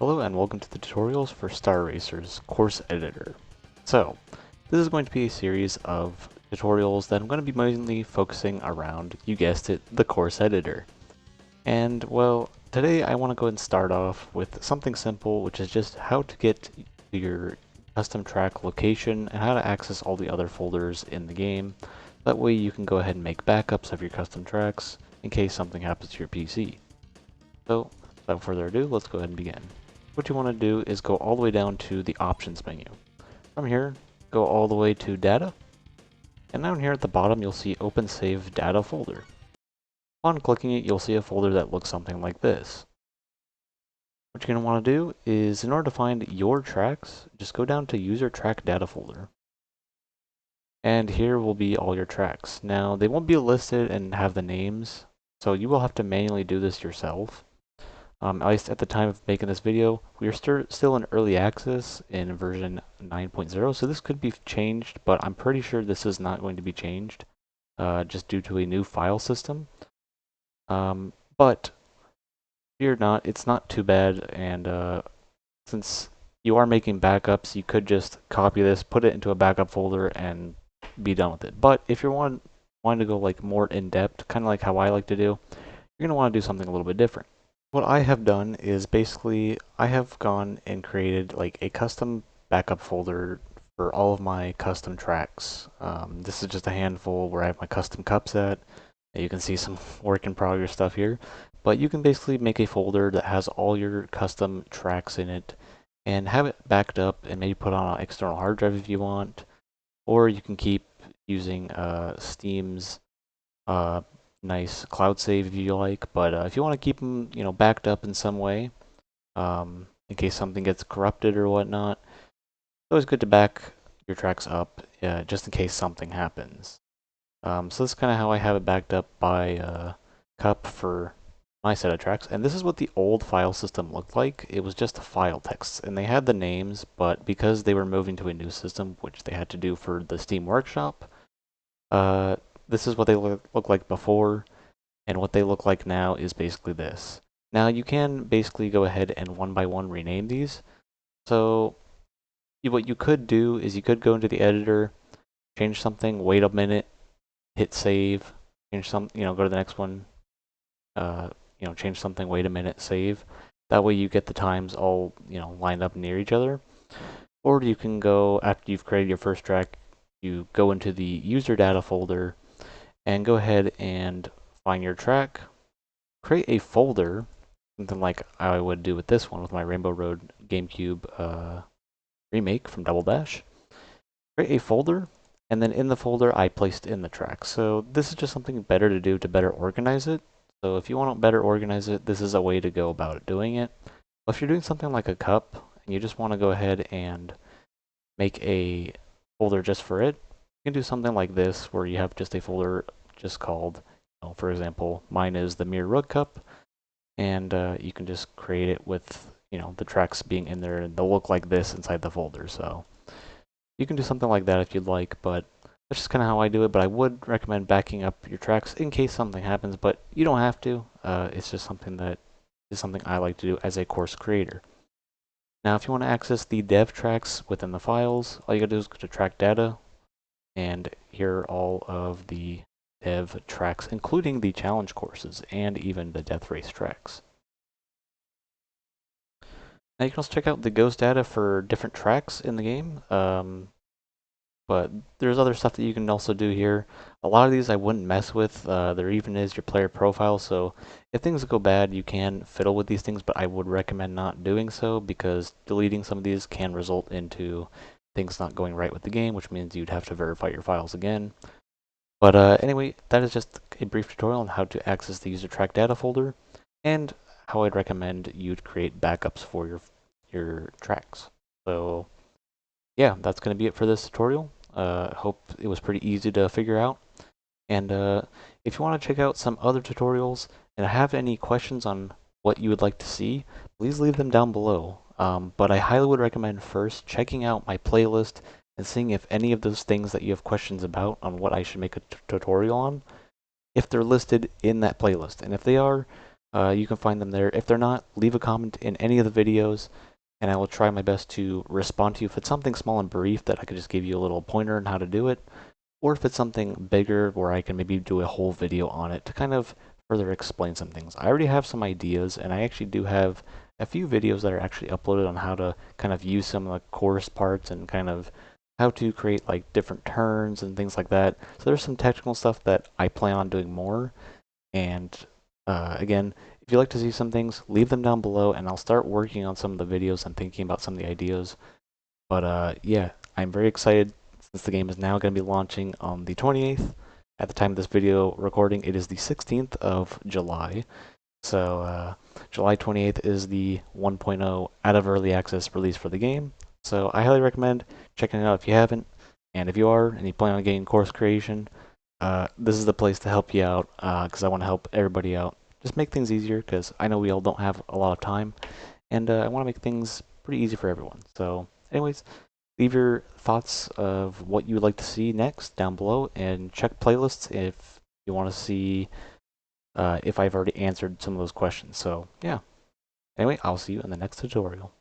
Hello and welcome to the tutorials for Star Racer's Course Editor. So, this is going to be a series of tutorials that I'm going to be mainly focusing around, you guessed it, the Course Editor. And, well, today I want to go ahead and start off with something simple, which is just how to get to your custom track location and how to access all the other folders in the game. That way you can go ahead and make backups of your custom tracks in case something happens to your PC. So, without further ado, let's go ahead and begin. What you want to do is go all the way down to the options menu. From here, go all the way to data, and down here at the bottom you'll see open save data folder. Upon clicking it, you'll see a folder that looks something like this. What you're going to want to do is, in order to find your tracks, just go down to user track data folder. And here will be all your tracks. Now, they won't be listed and have the names, so you will have to manually do this yourself. At least at the time of making this video, we are still in early access in version 9.0, so this could be changed, but I'm pretty sure this is not going to be changed, just due to a new file system. But fear not, it's not too bad, and since you are making backups, you could just copy this, put it into a backup folder, and be done with it. But if you're wanting to go like more in depth, kind of like how I like to do, you're going to want to do something a little bit different. What I have done is basically I have gone and created like a custom backup folder for all of my custom tracks. This is just a handful where I have my custom cups at. You can see some work in progress stuff here, but you can basically make a folder that has all your custom tracks in it and have it backed up and maybe put on an external hard drive if you want, or you can keep using Steam's nice cloud save if you like, but if you want to keep them, backed up in some way, in case something gets corrupted or whatnot, it's always good to back your tracks up, just in case something happens. So this is kind of how I have it backed up by cup for my set of tracks, and this is what the old file system looked like. It was just file text, and they had the names, but because they were moving to a new system, which they had to do for the Steam Workshop, this is what they look like before, and what they look like now is basically this. Now you can basically go ahead and one by one rename these. So what you could do is you could go into the editor, change something, wait a minute, hit save, change some, go to the next one, change something, wait a minute, save. That way you get the times all, lined up near each other. Or you can go, after you've created your first track, you go into the user data folder and go ahead and find your track, create a folder, something like I would do with this one with my Rainbow Road GameCube remake from Double Dash. Create a folder, and then in the folder I placed in the track. So this is just something better to do to better organize it. So if you want to better organize it, this is a way to go about doing it. But if you're doing something like a cup, and you just want to go ahead and make a folder just for it, you can do something like this, where you have just a folder just called, for example, mine is the Mirror Rug Cup, and you can just create it with, the tracks being in there, and they'll look like this inside the folder. So you can do something like that if you'd like, but that's just kind of how I do it. But I would recommend backing up your tracks in case something happens, but you don't have to. It's just something that is something I like to do as a course creator. Now, if you want to access the dev tracks within the files, all you gotta do is go to track data, and here are all of the dev tracks, including the challenge courses and even the death race tracks. Now you can also check out the ghost data for different tracks in the game, but there's other stuff that you can also do here. A lot of these I wouldn't mess with. There even is your player profile, so if things go bad, you can fiddle with these things, but I would recommend not doing so, because deleting some of these can result into things not going right with the game, which means you'd have to verify your files again. But anyway, that is just a brief tutorial on how to access the user track data folder, and how I'd recommend you create backups for your tracks. So yeah, that's going to be it for this tutorial. Hope it was pretty easy to figure out. And if you want to check out some other tutorials and have any questions on what you would like to see, please leave them down below. But I highly would recommend first checking out my playlist and seeing if any of those things that you have questions about on what I should make a tutorial on, if they're listed in that playlist. And if they are, You can find them there. If they're not, leave a comment in any of the videos, and I will try my best to respond to you. If it's something small and brief that I could just give you a little pointer on how to do it, or if it's something bigger where I can maybe do a whole video on it to kind of further explain some things. I already have some ideas, and I actually do have a few videos that are actually uploaded on how to kind of use some of the course parts and kind of how to create like different turns and things like that. So there's some technical stuff that I plan on doing more. And again, if you'd like to see some things, leave them down below, and I'll start working on some of the videos and thinking about some of the ideas. But yeah, I'm very excited since the game is now going to be launching on the 28th. At the time of this video recording, it is the 16th of July. So July 28th is the 1.0 out of early access release for the game. So I highly recommend checking it out if you haven't. And if you are and you plan on getting course creation, this is the place to help you out because I want to help everybody out. Just make things easier because I know we all don't have a lot of time, and I want to make things pretty easy for everyone. So, anyways, leave your thoughts of what you would like to see next down below, and check playlists if you want to see if I've already answered some of those questions. So, yeah. Anyway, I'll see you in the next tutorial.